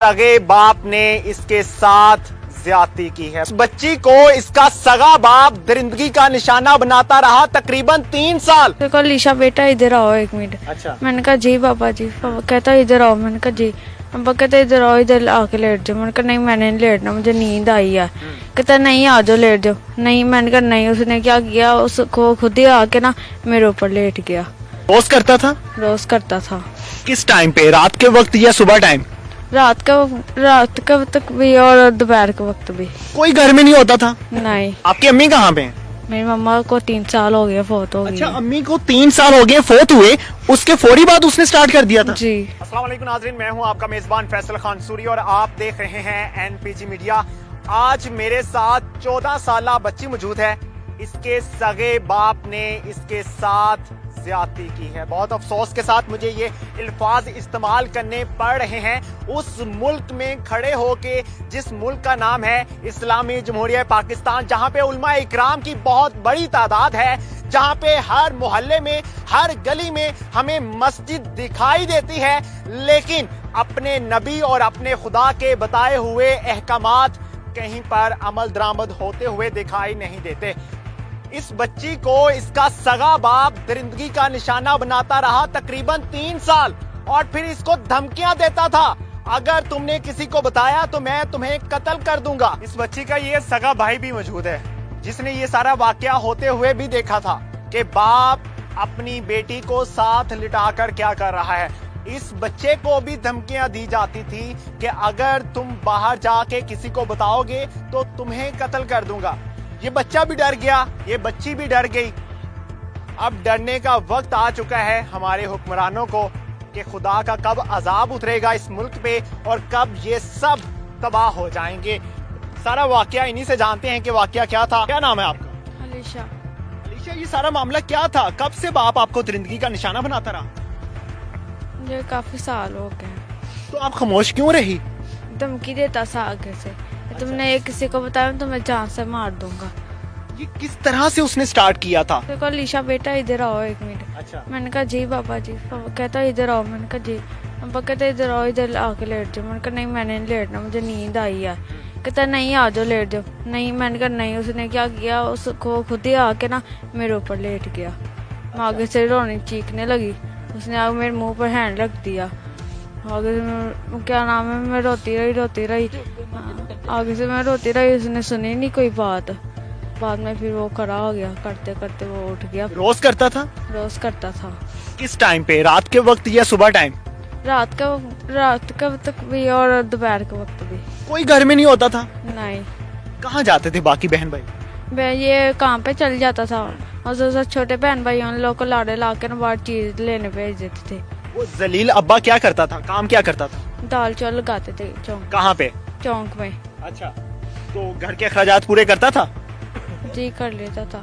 सगे बाप ने इसके साथ ज्यादती की है। इस बच्ची को इसका सगा बाप दरिंदगी का निशाना बनाता रहा तकरीबन 3 साल। मेरे को अलीशा बेटा इधर आओ 1 मिनट। अच्छा। मैंने कहा जी पापा जी। पापा कहता इधर आओ। मैंने कहा जी। पापा कहते इधर आओ, इधर आके लेट जाओ। मैंने कहा नहीं मैंने नहीं लेटना, मुझे नींद आई है। कहता नहीं आ जाओ लेट जाओ। नहीं, मैंने कहा नहीं। उसने क्या किया, उसको खुद ही आके ना मेरे ऊपर लेट गया। रोज करता था? रोज करता था। किस टाइम पे, रात के वक्त या सुबह टाइम? रात का वक्त भी और दोपहर के वक्त भी। कोई घर में नहीं होता था? नहीं। आपकी अम्मी कहाँ पे हैं? मेरी मम्मा को 3 साल हो गए, फोत हो गई। अच्छा, अम्मी को 3 साल हो गए फोत हुए, उसके फौरी बाद उसने स्टार्ट कर दिया था? जी। अस्सलाम वालेकुम नाज़रीन, मैं हूं आपका मेजबान फैसल खान सूरी और आप देख रहे हैं एनपीजी मीडिया। आज मेरे साथ 14 साला बच्ची मौजूद है। इसके सगे बाप ने इसके साथ ज्यादती की है। बहुत अफसोस के साथ मुझे ये अल्फाज इस्तेमाल करने पड़ रहे हैं उस मुल्क में खड़े होके जिस मुल्क का नाम है इस्लामी जमहूरिया पाकिस्तान, जहां पे उलमा इकराम की बहुत बड़ी तादाद है, जहां पे हर मोहल्ले में हर गली में हमें मस्जिद दिखाई देती है, लेकिन अपने नबी और अपने खुदा के बताए हुए अहकामात कहीं पर अमल दरामद होते हुए दिखाई नहीं देते। इस बच्ची को इसका सगा बाप दरिंदगी का निशाना बनाता रहा तकरीबन 3 साल और फिर इसको धमकियां देता था, अगर तुमने किसी को बताया तो मैं तुम्हें कत्ल कर दूंगा। इस बच्ची का ये सगा भाई भी मौजूद है जिसने ये सारा वाकया होते हुए भी देखा था कि बाप अपनी बेटी को साथ लिटाकर क्या कर रहा है। इस बच्चे को भी धमकियां दी जाती थी कि अगर तुम बाहर जाके किसी को बताओगे तो तुम्हें कत्ल कर दूंगा। ये बच्चा भी डर गया, ये बच्ची भी डर गई। अब डरने का वक्त आ चुका है हमारे हुक्मरानों को कि खुदा का कब अजाब उतरेगा इस मुल्क पे और कब ये सब तबाह हो जाएंगे। सारा वाकया इन्हीं से जानते हैं कि वाकया क्या था। क्या नाम है आपका? अलीशा। अलीशा, ये सारा मामला क्या था? कब से बाप आपको दरिंदगी का निशाना बनाता रहा? ये काफी साल हो गए। तो आप खामोश क्यों रही? धमकी देता था आगे से, तुमने ये किसी को बताया तो मैं जान से मार दूंगा। ये किस तरह से उसने स्टार्ट किया था? मेरे को अलीशा बेटा इधर आओ 1 मिनट। अच्छा। मैंने कहा जी पापा जी। पापा कहता इधर आओ। मैंने कहा जी। पापा कहते इधर आओ, इधर आके लेट जाओ। मैंने कहा नहीं मैंने नहीं लेटना, मुझे नींद आई है। कहता नहीं आ जाओ लेट जाओ। नहीं, मैंने कहा नहीं। उसने क्या किया, उसको खुद ही आके ना मेरे ऊपर लेट गया। मैं आगे से रोने चीखने लगी। उसने आगे मेरे मुंह पर हैंड रख दिया। आगे से क्या नाम है, मैं रोती रही। आगे से मैं रोती रही, उसने सुनी नहीं कोई बात। बाद में फिर वो खड़ा हो गया, करते करते वो उठ गया। रोज करता था? रोज करता था। किस टाइम पे, रात के वक्त या सुबह टाइम? रात का वक्त भी और दोपहर के वक्त भी। कोई घर में नहीं होता था? नहीं। कहाँ जाते थे बाकी बहन भाई? ये काम पे चल जाता था और छोटे बहन भाई उन लोग को लाड़े ला के बाहर चीज लेने भेज देते थे। वो जलील अब्बा क्या करता था, काम क्या करता था? दाल चावल लगाते थे चौंक। कहाँ पे? चौंक में। अच्छा, तो घर के अखराजात पूरे करता था? जी कर लेता था,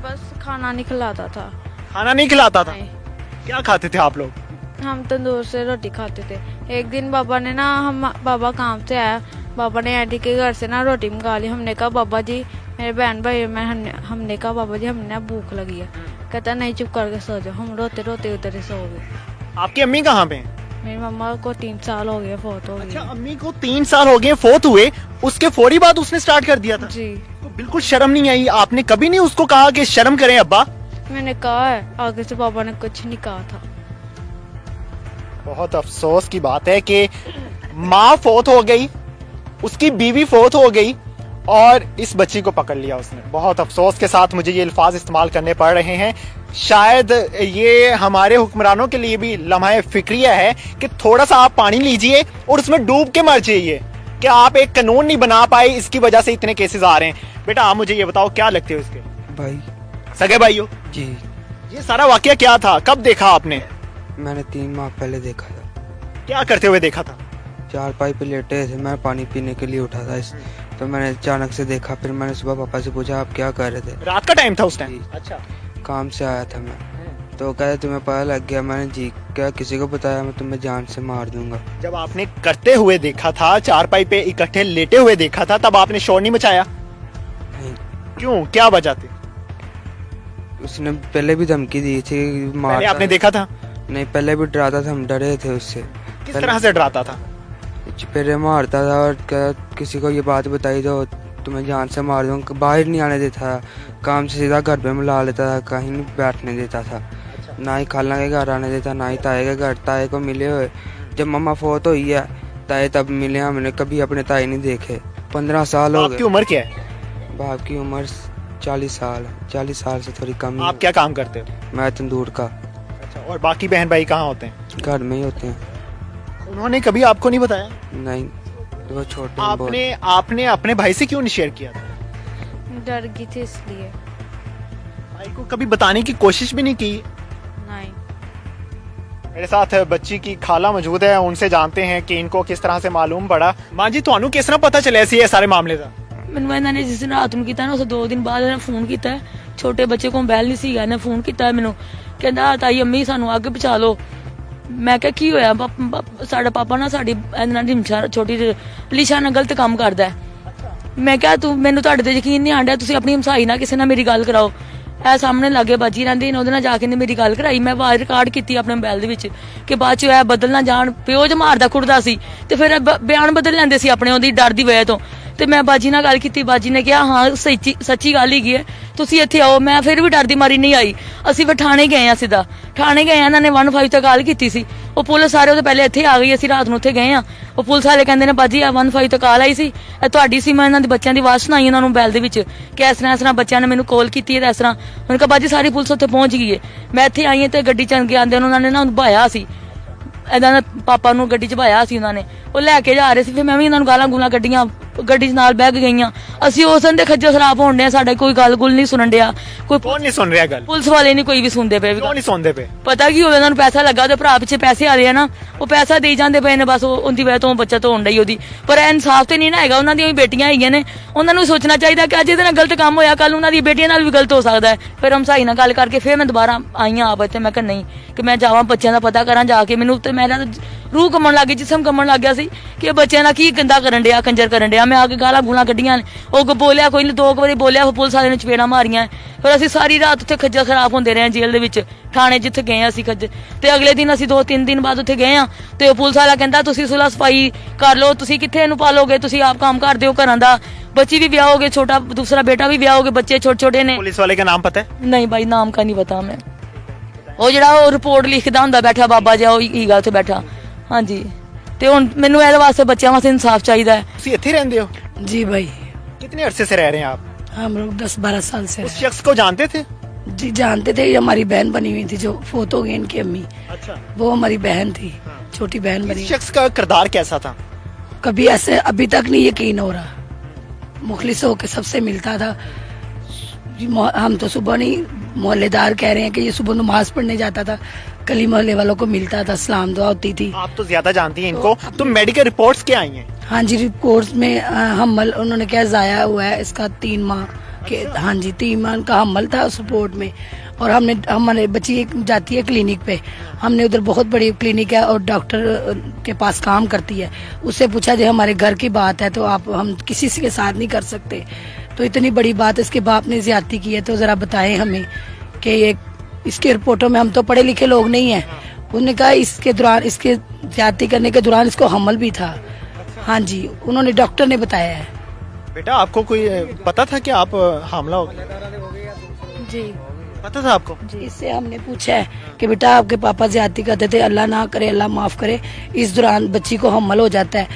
बस खाना नहीं खिलाता था। खाना नहीं खिलाता था? नहीं। क्या खाते थे आप लोग? हम तंदूर से रोटी खाते थे। एक दिन बाबा ने ना, बाबा काम से आया, बाबा ने आंटी के घर से ना रोटी मंगा ली। हमने कहा बाबा जी, मेरे बहन भाई हमने कहा बाबा जी हमने भूख लगी है। कहता नहीं चुप करके सो जाओ। हम रोते रोते उधर ही सो गए। आपकी अम्मी कहाँ पे? मेरी मम्मा को 3 साल हो गए, फोत हो गई। अच्छा, अम्मी को 3 साल हो गए फोत हुए, उसके फौरी बाद उसने स्टार्ट कर दिया था? जी। तो बिल्कुल शर्म नहीं आई? आपने कभी नहीं उसको कहा कि शर्म करें अब्बा? मैंने कहा है, आगे से बाबा ने कुछ नहीं कहा था। बहुत अफसोस की बात है कि माँ फोत हो गई, उसकी बीवी फोत हो गई और इस बच्ची को पकड़ लिया उसने। बहुत अफसोस के साथ मुझे ये अल्फाज इस्तेमाल करने पड़ रहे हैं। शायद ये हमारे हुक्मरानों के लिए भी लम्हा फिक्रिया है कि थोड़ा सा आप पानी लीजिए और उसमें डूब के मर जाइए कि आप एक कानून नहीं बना पाए, इसकी वजह से इतने केसेस आ रहे हैं। बेटा आप मुझे ये बताओ, क्या लगते हो इसके भाई? सगे भाई हो जी। ये सारा वाकया क्या था, कब देखा आपने? मैंने 3 माह पहले देखा था। क्या करते हुए देखा था? चारपाई पे लेटे थे, मैं पानी पीने के लिए उठा था तो मैंने अचानक से देखा। फिर मैंने सुबह पापा से पूछा आप क्या कर रहे थे? रात का टाइम था उस टाइम? जी। अच्छा। काम से आया था मैं, तो कहते तुम्हें पता लग गया? मैंने जी क्या किसी को बताया, मैं तुम्हें जान से मार दूंगा। जब आपने करते हुए देखा था, चारपाई पे इकट्ठे लेटे हुए देखा था, तब आपने शोर नहीं मचाया? नहीं। क्यों, क्या वजह थी? उसने पहले भी धमकी दी थी मार। पहले आपने देखा था? नहीं, पहले भी डराता था, हम डरे थे उससे। किस तरह से डराता था? चपेरे मारता था और किसी को ये बात बताई तो तुम्हें जान से मार दूँ, बाहर नहीं आने देता था, काम से सीधा घर पे मिला लेता था, कहीं नहीं बैठने देता था, ना ही खाला के घर आने देता, ना ही ताए के घर। ताए को मिले हुए जब मम्मा फोत हुई है ताए तब मिले, हमने कभी अपने ताए नहीं देखे। 15 साल हो आपकी गए। उम्र क्या है? बाप की उम्र 40 साल, 40 साल से थोड़ी कम ही आप है। क्या काम करते हो? मैं तंदूर का। अच्छा, और बाकी बहन भाई कहाँ होते हैं? घर में ही होते हैं। उन्होंने कभी आपको नहीं बताया? नहीं, वो छोटे हैं बहुत। आपने अपने भाई से क्यों नहीं शेयर किया था? डर गई थी इसलिए। भाई को कभी बताने की कोशिश भी नहीं की? नहीं। मेरे साथ बच्ची की खाला मौजूद है, उनसे जानते हैं कि इनको किस तरह से मालूम पड़ा। मां जी, ਤੁਹਾਨੂੰ किस तरह पता चले ये सारे मामले ਦਾ? ਮੈਨੂੰ ਇਹਨਾਂ ਨੇ ਜਿਸ ਦਿਨ ਰਾਤ ਨੂੰ ਕੀਤਾ ਨਾ, ਉਸ 2 ਦਿਨ ਬਾਅਦ ਇਹਨੇ ਫੋਨ ਕੀਤਾ ਹੈ। ਛੋਟੇ ਬੱਚੇ ਕੋਲ ਮੋਬਾਈਲ ਨਹੀਂ ਸੀਗਾ, ਇਹਨੇ ਫੋਨ ਕੀਤਾ ਮੈਨੂੰ, ਕਹਿੰਦਾ ਤਾਈ ਅੰਮੀ ਸਾਨੂੰ ਅੱਗ ਪਹੁੰਚਾ ਲਓ। ਮੈਂ ਕਿਹਾ ਕੀ ਹੋਇਆ? ਸਾਡਾ ਪਾਪਾ ਨਾ ਸਾਡੀ ਇਹਦੇ ਨਾਲ ਰਿਮਸ਼ਾ ਛੋਟੀ ਲਿਸ਼ਾ ਨਾਲ ਗਲਤ ਕੰਮ ਕਰਦਾ ਹੈ। ਮੈਂ ਕਿਹਾ ਤੂੰ ਮੈਨੂੰ ਤੁਹਾਡੇ ਤੇ ਯਕੀਨ ਨਹੀਂ ਆਂਦਾ, ਤੁਸੀਂ ਆਪਣੀ ਹਮਸਾਈ ਨਾਲ ਕਿਸੇ ਨਾਲ ਮੇਰੀ ਗੱਲ ਕਰਾਓ। ਇਹ ਸਾਹਮਣੇ ਲਾਗੇ ਬਾਜੀ ਰਹਿੰਦੀ ਨੇ, ਉਹਦੇ ਨਾਲ ਜਾ ਕੇ ਨੇ ਮੇਰੀ ਗੱਲ ਕਰਾਈ। ਮੈਂ ਆਵਾਜ਼ ਰਿਕਾਰਡ ਕੀਤੀ ਆਪਣੇ ਮੋਬਾਈਲ ਦੇ ਵਿੱਚ ਕਿ ਬਾਅਦ ਚ ਇਹ ਬਦਲ ਨਾ ਜਾਣ। ਪਿਓ ਜ ਮਾਰਦਾ ਕੁੱਟਦਾ ਸੀ ਤੇ ਫਿਰ ਬਿਆਨ ਬਦਲ ਲੈਂਦੇ ਸੀ ਆਪਣੇ ਉਹਦੀ ਡਰ ਦੀ ਵਜ੍ਹਾ ਤੋਂ। ਤੇ ਮੈਂ ਬਾਜੀ ਨਾਲ ਗੱਲ ਕੀਤੀ, ਬਾਜੀ ਨੇ ਕਿਹਾ ਹਾਂ ਸੱਚੀ ਗੱਲ ਹੈਗੀ ਹੈ, ਤੁਸੀਂ ਇੱਥੇ ਆਓ। ਮੈਂ ਫਿਰ ਵੀ ਡਰ ਦੀ ਮਾਰੀ ਨਹੀਂ ਆਈ। ਅਸੀਂ ਫਿਰ ਥਾਣੇ ਗਏ ਆ, ਸਿੱਧਾ ਥਾਣੇ ਗਏ ਆ। ਇਹਨਾਂ ਨੇ 15 ਤੇ ਕਾਲ ਕੀਤੀ ਸੀ, ਉਹ ਪੁਲਿਸ ਸਾਰੇ ਉਹਦੇ ਪਹਿਲੇ ਇੱਥੇ ਆ ਗਈ। ਅਸੀਂ ਰਾਤ ਨੂੰ ਉੱਥੇ ਗਏ ਆ, ਉਹ ਪੁਲਿਸ ਵਾਲੇ ਕਹਿੰਦੇ ਨੇ ਬਾਜੀ ਆ 15 ਤੇ ਕਾਲ ਆਈ ਸੀ, ਇਹ ਤੁਹਾਡੀ ਸੀ। ਮੈਂ ਇਹਨਾਂ ਦੇ ਬੱਚਿਆਂ ਦੀ ਆਵਾਜ਼ ਸੁਣਾਈ ਉਹਨਾਂ ਨੂੰ ਮੋਬਾਈਲ ਦੇ ਵਿੱਚ ਕਿ ਇਸ ਤਰ੍ਹਾਂ ਬੱਚਿਆਂ ਨੇ ਮੈਨੂੰ ਕਾਲ ਕੀਤੀ ਹੈ। ਇਸ ਤਰ੍ਹਾਂ ਉਹਨਾਂ ਕਿਹਾ ਬਾਜੀ ਸਾਰੀ ਪੁਲਿਸ ਉੱਥੇ ਪਹੁੰਚ ਗਈ ਹੈ। ਮੈਂ ਇੱਥੇ ਆਈ ਹਾਂ ਤੇ ਗੱਡੀ ਚ ਕੇ ਆਂਦੇ ਉਹਨਾਂ ਨੇ ਨਾ ਉਹਨੂੰ ਭਾਇਆ ਸੀ, ਇਹਨਾਂ ਦੇ ਪਾਪਾ ਨੂੰ ਗੱਡੀ ਚ ਭਾਇਆ ਸੀ ਉਹਨਾਂ ਨੇ, ਉਹ ਲੈ ਕੇ ਜਾ ਰਹੇ ਸੀ। ਫਿਰ ਮੈਂ ਵੀ ਇਹਨਾਂ ਨੂੰ ਗਾਲਾਂ ਗੂਲਾਂ ਕੱਢੀਆਂ, ਗੱਡੀ 'ਚ ਨਾਲ ਬਹਿ ਗਈਆਂ। ਅਸੀਂ ਉਸ ਦਿਨ ਦੇ ਖੱਜਲ ਖਰਾਬ ਹੋਣ ਡਿਆ, ਸਾਡਾ ਕੋਈ ਗੱਲ ਗੁੱਲ ਨਹੀਂ ਸੁਣਨ ਡਿਆ, ਕੋਈ ਕੌਣ ਨਹੀਂ ਸੁਣ ਰਿਹਾ ਗੱਲ? ਪੁਲਿਸ ਵਾਲੇ ਨਹੀਂ ਕੋਈ ਵੀ ਸੁਣਦੇ ਪਏ। ਕਿਉਂ ਨਹੀਂ ਸੁਣਦੇ ਪਏ? ਪਤਾ ਕੀ ਹੋਵੇ, ਉਹਨਾਂ ਨੂੰ ਪੈਸਾ ਲੱਗਾ, ਉਹਦੇ ਭਰਾ ਪਿੱਛੇ ਪੈਸੇ ਆ ਰਹੇ ਆ ਨਾ, ਉਹ ਪੈਸਾ ਦੇਈ ਜਾਂਦੇ ਪਏ ਨੇ, ਬਸ ਉਹਦੀ ਵਜ੍ਹਾ ਤੋਂ ਬੱਚਤ ਹੋਣ ਡਈ ਉਹਦੀ। ਪਰ ਇਹ ਇਨਸਾਫ ਤੇ ਨਹੀਂ ਨਾ ਹੈਗਾ। ਉਹਨਾਂ ਦੀਆਂ ਵੀ ਬੇਟੀਆਂ ਹੈਗੀਆਂ ਨੇ, ਉਹਨਾਂ ਨੂੰ ਸੋਚਣਾ ਚਾਹੀਦਾ ਕਿ ਅੱਜ ਇਹਦੇ ਨਾਲ ਗਲਤ ਕੰਮ ਹੋਇਆ, ਕੱਲ ਉਹਨਾਂ ਦੀ ਬੇਟੀਆਂ ਨਾਲ ਵੀ ਗਲਤ ਹੋ ਸਕਦਾ ਹੈ। ਫਿਰ ਹਮਸਾਈ ਨਾਲ ਗੱਲ ਕਰਕੇ ਫਿਰ ਮੈਂ ਦੁਬਾਰਾ ਆਈ ਹਾਂ ਆਪ ਇੱਥੇ। ਮੈਂ ਕਿਹਾ ਨਹੀਂ ਕਿ ਮੈਂ ਜਾਵਾਂ ਬੱਚਿਆਂ ਦਾ ਪਤਾ ਕਰਾਂ ਜਾ ਕੇ। ਮੈਨੂੰ ਤੇ ਮੇਰਾ ਰੂਹ ਕੰਮਣ ਲੱਗ ਗਈ, ਜਿਸਮ ਕੰਮਣ ਲੱਗ ਗਿਆ ਸੀ ਕਿ ਇਹ ਬੱਚਿਆਂ ਨਾਲ ਕੀ ਗੰਦਾ ਕਰਨ ਡਿਆ, ਕੰਜਰ ਕਰਨ ਡਿਆ। ਮੈਂ ਆ ਕੇ ਗਾਲਾਂ ਗੂਲਾਂ ਕੱਢੀਆਂ, ਉਹ ਬੋਲਿਆ ਕੋਈ ਨਹੀਂ, 2 ਵਾਰੀ ਬੋਲਿਆ, ਪੁਲਿਸ ਵਾਲੇ ਨੇ ਚਪੇੜਾਂ ਮਾਰੀਆਂ। ਫਿਰ ਅਸੀਂ ਸਾਰੀ ਰਾਤ ਉੱਥੇ ਖੱਜਲ ਖਰਾਬ ਹੁੰਦੇ ਰਹੇ ਜੇਲ੍ਹ ਦੇ ਵਿੱਚ, ਥਾਣੇ ਜਿੱਥੇ ਗਏ ਆ ਅਸੀਂ ਤੇ ਅਗਲੇ ਦਿਨ ਅਸੀਂ 2-3 ਦਿਨ ਬਾਅਦ ਉੱਥੇ ਗਏ ਆ ਤੇ ਉਹ ਪੁਲਿਸ ਵਾਲਾ ਕਹਿੰਦਾ ਤੁਸੀਂ ਸੁਲਾ ਸਫਾਈ ਕਰ ਲਓ, ਤੁਸੀਂ ਕਿੱਥੇ ਇਹਨੂੰ ਪਾਲੋਗੇ, ਤੁਸੀਂ ਆਪ ਕੰਮ ਕਰਦੇ ਹੋ ਘਰਾਂ ਦਾ, ਬੱਚੀ ਵੀ ਵਿਆਹ ਹੋਗੇ, ਛੋਟਾ ਦੂਸਰਾ बेटा भी ब्याह हो गए, बच्चे छोटे छोटे ने। पुलिस वाले का नाम पता है? नहीं भाई नाम का नहीं पता मैं। ਉਹ ਜਿਹੜਾ ਉਹ ਰਿਪੋਰਟ ਲਿਖਦਾ ਹੁੰਦਾ ਬੈਠਾ ਬਾਬਾ ਜਿਹਾ, ਉਹ ਹੀਗਾ ਉੱਥੇ ਬੈਠਾ। ਹਾਂਜੀ ਤੇ ਹੁਣ ਮੈਨੂੰ ਇਹਦੇ ਵਾਸਤੇ ਬੱਚਿਆਂ ਵਾਸਤੇ ਇਨਸਾਫ ਚਾਹੀਦਾ ਹੈ। ਤੁਸੀਂ ਇੱਥੇ ਰਹਿੰਦੇ ਹੋ? जी भाई, कितने अरसे से रह रहे हैं आप? हम लोग 10-12 साल से उस शख्स को जानते थे? जी जानते थे। ये हमारी बहन बनी हुई थी जो फोत हो गई इनकी अम्मी, अच्छा। वो हमारी बहन थी, छोटी बहन इस बनी। शख्स का किरदार कैसा था? कभी ऐसे अभी तक नहीं यकीन हो रहा। मुखलिस होके सबसे मिलता था। हम तो सुबह नहीं, मोहल्लेदार कह रहे हैं कि ये सुबह नमाज पढ़ने जाता था, गली मोहल्ले वालों को मिलता था, सलाम दुआ होती थी। आप तो ज्यादा जानती हैं इनको, तो मेडिकल रिपोर्ट्स क्या आई हैं? हाँ जी, रिपोर्ट्स में हमल उन्होंने क्या जाया हुआ है इसका 3 माह के। हाँ जी, 3 माह का हमल था उस रिपोर्ट में। और हमारे बच्ची जाती है क्लिनिक पे, हमने उधर बहुत बड़ी क्लिनिक है और डॉक्टर के पास काम करती है। उससे पूछा जो हमारे घर की बात है तो आप हम किसी के साथ नहीं कर सकते, तो इतनी बड़ी बात इसके बाप ने ज्यादती की है, तो जरा बताएं हमें कि ये इसके रिपोर्टों में, हम तो पढ़े लिखे लोग नहीं है। उन्होंने कहा इसके दौरान, इसके ज्यादती करने के दौरान इसको हमल भी था। हाँ जी, उन्होंने डॉक्टर ने बताया है। बेटा आपको कोई पता था कि आप हामला हो गए? जी पता था आपको? इससे हमने पूछा है कि बेटा आपके पापा ज्यादती करते थे, अल्लाह ना करे, अल्लाह माफ करे, इस दौरान बच्ची को हमल हो जाता है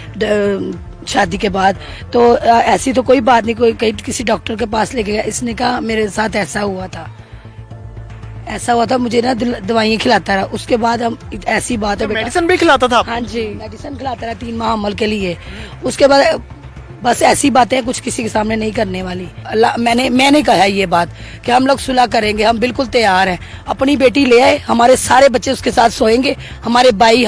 शादी के बाद, तो ऐसी तो कोई बात नहीं, कोई कहीं किसी डॉक्टर के पास लेके गया। इसने कहा मेरे साथ ऐसा हुआ था, मुझे ना दवाइयाँ खिलाता रहा। उसके बाद हम ऐसी बात है, मेडिसिन भी खिलाता था? हाँ जी, मेडिसिन खिलाता रहा 3 माह हमल के लिए। उसके बाद बस ऐसी बातें कुछ किसी के सामने नहीं करने वाली। अल्लाह, मैंने कहा है ये बात कि हम लोग सुलह करेंगे, हम बिल्कुल तैयार हैं। अपनी बेटी ले आए, हमारे सारे बच्चे उसके साथ सोएंगे, हमारे भाई,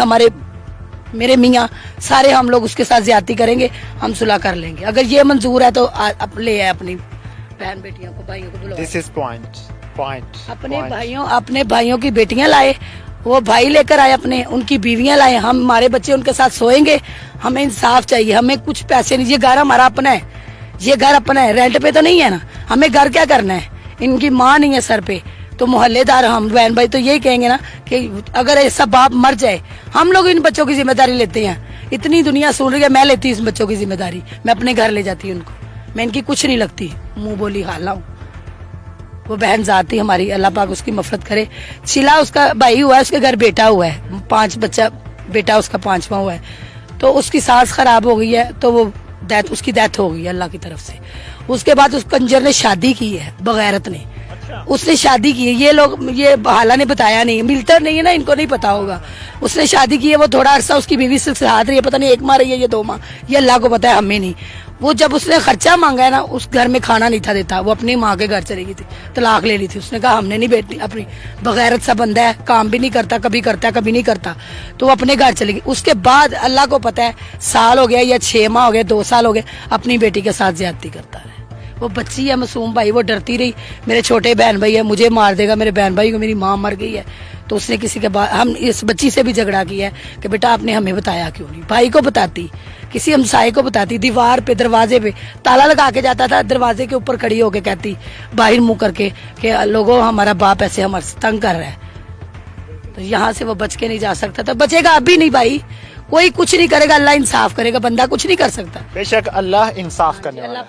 मेरे मियाँ सारे, हम लोग उसके साथ ज्यादती करेंगे, हम सुलह कर लेंगे। अगर ये मंजूर है तो ले आए अपनी बहन बेटियों को, भाइयों को बुलाओ। This is point. अपने भाइयों की बेटियां लाए, वो भाई लेकर आए अपने, उनकी बीवियां लाए, हम हमारे बच्चे उनके साथ सोएंगे। हमें इंसाफ चाहिए, हमें कुछ पैसे नहीं, ये घर हमारा अपना है, ये घर अपना है, रेंट पे तो नहीं है ना। हमें घर क्या करना है, इनकी माँ नहीं है सर पे, तो मोहल्लेदार हम बहन भाई तो यही कहेंगे ना कि अगर ऐसा बाप मर जाए, हम लोग इन बच्चों की जिम्मेदारी लेते हैं इतनी दुनिया सुन रही है, मैं लेती हूँ इस बच्चों की जिम्मेदारी, मैं अपने घर ले जाती हूँ उनको, मैं इनकी कुछ नहीं लगती, मुंह बोली हाला हूँ। वो बहन जाती हमारी, अल्लाह पाक उसकी मफरत करे। शिला उसका भाई हुआ है, उसके घर बेटा हुआ है, 5 बच्चा, बेटा उसका 5वां हुआ है। तो उसकी सांस खराब हो गई है, तो वो उसकी डेथ हो गई है अल्लाह की तरफ से। उसके बाद उस कंजर ने शादी की है, बगैरत ने, उसने शादी की है। ये लोग, ये हाला ने बताया नहीं, मिलता नहीं है ना, इनको नहीं पता होगा। उसने शादी की है, वो थोड़ा अरसा उसकी बीवी से साथ रही है, पता नहीं 1 माह रही है, ये 2 माह, ये अल्लाह को पता है, हमें नहीं। वो जब उसने खर्चा मांगा है ना, उस घर में खाना नहीं था देता, वो अपनी माँ के घर चली गई थी, तलाक ले ली थी। उसने कहा हमने नहीं बेटी, अपनी बगैरत सा बंदा है, काम भी नहीं करता, कभी करता है कभी नहीं करता, तो वो अपने घर चली गई। उसके बाद अल्लाह को पता है, साल हो गया या 6 माह हो गए, 2 साल हो गए, अपनी बेटी के साथ ज्यादती करता है। वो बच्ची है मासूम भाई, वो डरती रही, मेरे छोटे बहन भाई है, मुझे मार देगा, मेरे बहन भाई को, मेरी माँ मर गई है। तो उसने किसी के बाद, हम इस बच्ची से भी झगड़ा किया है कि बेटा आपने हमें बताया क्यों नहीं, भाई को बताती, किसी हमसाये को बताती, दीवार पे, दरवाजे पे ताला लगा के जाता था, दरवाजे के ऊपर खड़ी होके कहती बाहर मुंह करके कि लोगों हमारा बाप ऐसे हमारे तंग कर रहा है। तो यहाँ से वो बच के नहीं जा सकता था, बचेगा अभी नहीं भाई, कोई कुछ नहीं करेगा, अल्लाह इंसाफ करेगा, बंदा कुछ नहीं कर सकता। बेशक अल्लाह इंसाफ करने वाला है।